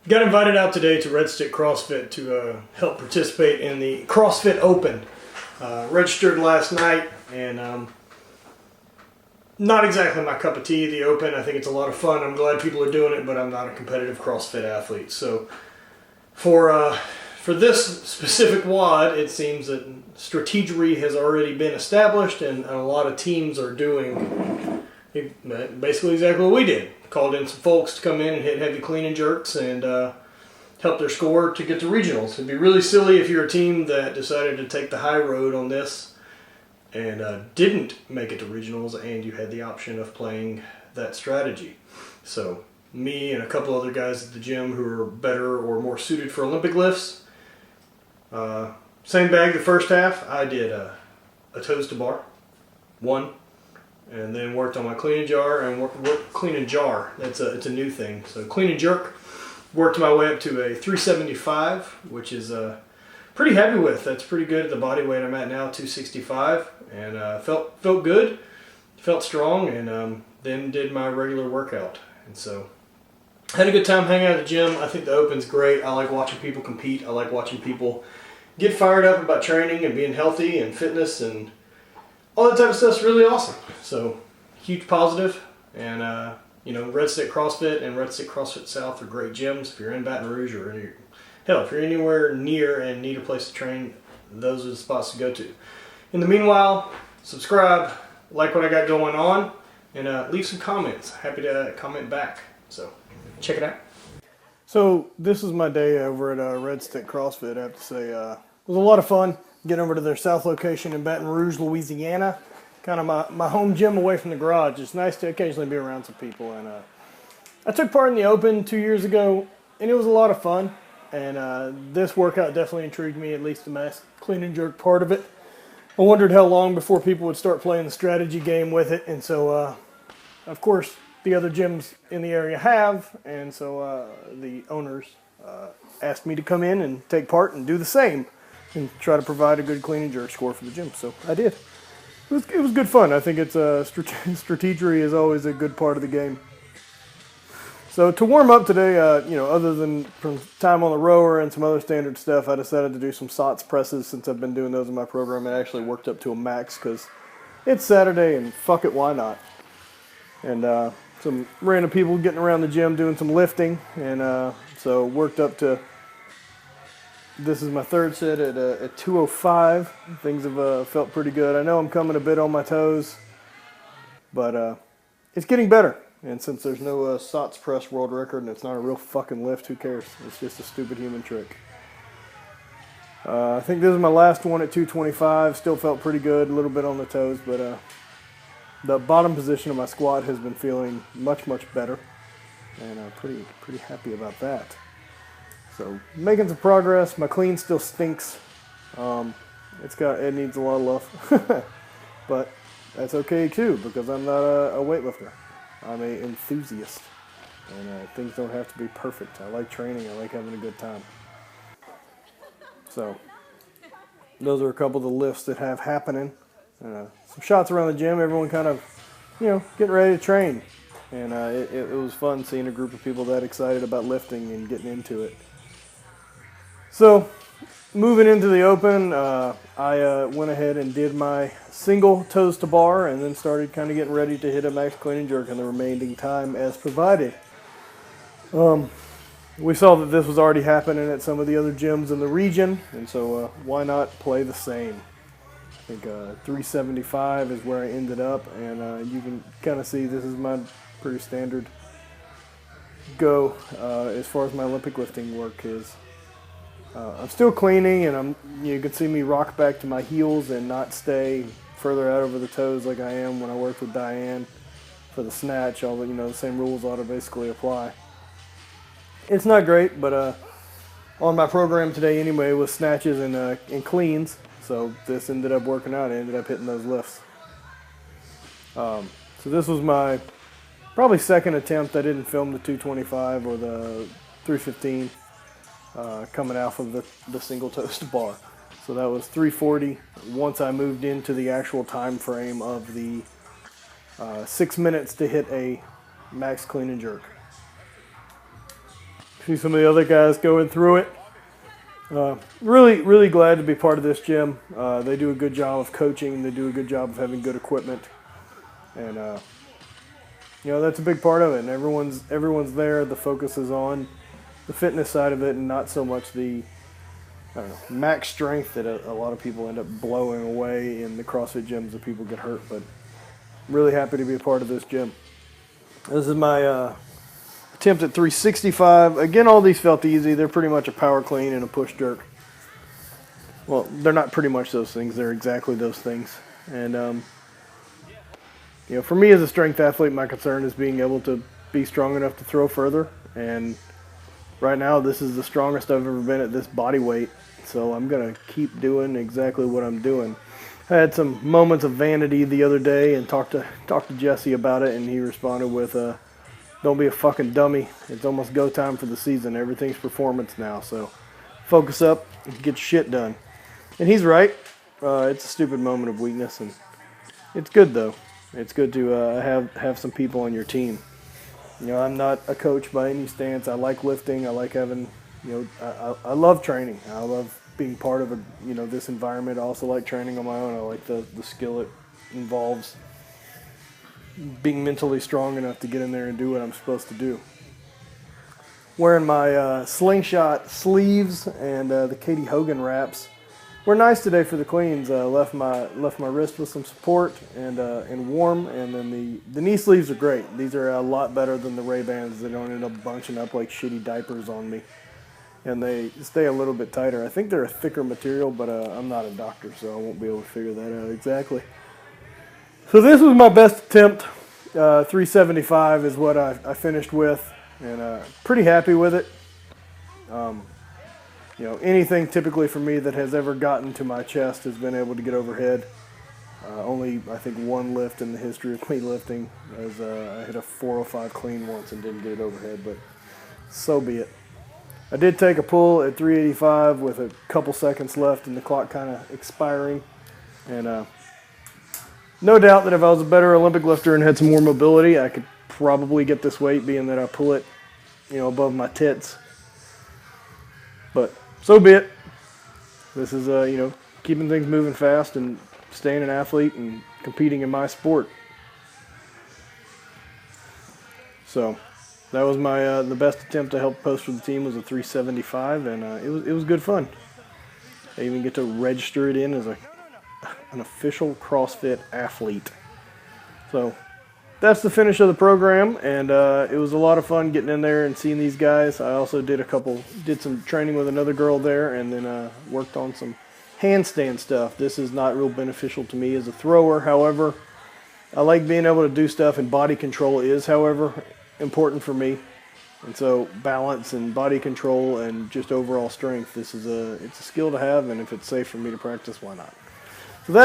Got invited out today to Stick Crossfit to help participate in the CrossFit Open. Registered last night, and not exactly my cup of tea, the Open. I think it's a lot of fun. I'm glad people are doing it, but I'm not a competitive CrossFit athlete. So for this specific WOD, it seems that strategy has already been established, and a lot of teams are doing basically exactly what we did. Called in some folks to come in and hit heavy clean and jerks and help their score to get to regionals. It'd be really silly if you're a team that decided to take the high road on this and didn't make it to regionals, and you had the option of playing that strategy. So me and a couple other guys at the gym who are better or more suited for Olympic lifts, same bag the first half. I did a toes to bar, one, and then worked on my clean and jar and worked clean and jar. It's a new thing. So clean and jerk, worked my way up to a 375, which is pretty heavy with. That's pretty good at the body weight I'm at now, 265, and felt good, felt strong, and then did my regular workout. And so had a good time hanging out at the gym. I think the Open's great. I like watching people compete. I like watching people get fired up about training and being healthy and fitness, and all that type of stuff's really awesome. So huge positive. And Stick CrossFit and Stick CrossFit South are great gyms. If you're in Baton Rouge or if you're anywhere near and need a place to train, those are the spots to go to. In the meanwhile, subscribe, like what I got going on, and leave some comments. Happy to comment back. So check it out. So this is my day over at Stick CrossFit. I have to say it was a lot of fun. Getting over to their south location in Baton Rouge, Louisiana. Kind of my home gym away from the garage. It's nice to occasionally be around some people. And I took part in the Open 2 years ago, and it was a lot of fun. And this workout definitely intrigued me, at least the mass clean and jerk part of it. I wondered how long before people would start playing the strategy game with it. And so, of course, the other gyms in the area have. And so the owners asked me to come in and take part and do the same, and try to provide a good clean and jerk score for the gym. So I did. It was good fun. I think it's strategy is always a good part of the game. So to warm up today, other than from time on the rower and some other standard stuff, I decided to do some SOTS presses since I've been doing those in my program. I actually worked up to a max because it's Saturday and fuck it, why not? And some random people getting around the gym doing some lifting, and so worked up to. This is my third set at 205. Things have felt pretty good. I know I'm coming a bit on my toes, but it's getting better. And since there's no SOTS press world record and it's not a real fucking lift, who cares? It's just a stupid human trick. I think this is my last one at 225. Still felt pretty good, a little bit on the toes, but the bottom position of my squat has been feeling much, much better. And I'm pretty happy about that. So making some progress. My clean still stinks. It needs a lot of love, but that's okay too because I'm not a weightlifter. I'm an enthusiast, and things don't have to be perfect. I like training. I like having a good time. So those are a couple of the lifts that have happening. Some shots around the gym. Everyone kind of, getting ready to train, and it was fun seeing a group of people that excited about lifting and getting into it. So, moving into the Open, I went ahead and did my single toes to bar and then started kind of getting ready to hit a max clean and jerk in the remaining time as provided. We saw that this was already happening at some of the other gyms in the region, and so why not play the same? I think 375 is where I ended up, and you can kind of see this is my pretty standard go as far as my Olympic lifting work is. I'm still cleaning, and you can see me rock back to my heels and not stay further out over the toes like I am when I worked with Diane for the snatch. All the same rules ought to basically apply. It's not great, but on my program today anyway was snatches and cleans, so this ended up working out. I ended up hitting those lifts. So this was my probably second attempt. I didn't film the 225 or the 315. Coming off of the single toes to bar. So that was 340 once I moved into the actual time frame of the 6 minutes to hit a max clean and jerk. See some of the other guys going through it. Really glad to be part of this gym. They do a good job of coaching. They do a good job of having good equipment. And, that's a big part of it. And everyone's there. The focus is on the fitness side of it and not so much the, max strength that a lot of people end up blowing away in the CrossFit gyms that people get hurt. But really happy to be a part of this gym. This is my attempt at 365. Again, all these felt easy. They're pretty much a power clean and a push jerk. Well, they're not pretty much those things. They're exactly those things. And, for me as a strength athlete, my concern is being able to be strong enough to throw further. And right now, this is the strongest I've ever been at this body weight. So I'm going to keep doing exactly what I'm doing. I had some moments of vanity the other day and talked to Jesse about it, and he responded with, don't be a fucking dummy. It's almost go time for the season. Everything's performance now. So focus up and get your shit done. And he's right. It's a stupid moment of weakness, and it's good, though. It's good to have some people on your team. I'm not a coach by any stance. I like lifting. I like having, I love training. I love being part of this environment. I also like training on my own. I like the skill it involves. Being mentally strong enough to get in there and do what I'm supposed to do. Wearing my slingshot sleeves and the Katie Hogan wraps. Were nice today for the cleans. Left my wrist with some support and warm, and then the knee sleeves are great. These are a lot better than the Ray-Bans. They don't end up bunching up like shitty diapers on me, and they stay a little bit tighter. I think they're a thicker material, but I'm not a doctor, so I won't be able to figure that out exactly. So this was my best attempt. 375 is what I finished with, and pretty happy with it. Anything typically for me that has ever gotten to my chest has been able to get overhead. Only, I think, one lift in the history of me lifting. I hit a 405 clean once and didn't get it overhead, but so be it. I did take a pull at 385 with a couple seconds left and the clock kind of expiring. And no doubt that if I was a better Olympic lifter and had some more mobility, I could probably get this weight, being that I pull it, above my tits. But so be it. This is, keeping things moving fast and staying an athlete and competing in my sport. So that was my the best attempt to help post for the team was a 375, and it was good fun. I even get to register it in as an official CrossFit athlete. So that's the finish of the program, and it was a lot of fun getting in there and seeing these guys. I also did some training with another girl there, and then worked on some handstand stuff. This is not real beneficial to me as a thrower. However, I like being able to do stuff, and body control is, however, important for me. And so balance and body control and just overall strength, it's a skill to have, and if it's safe for me to practice, why not?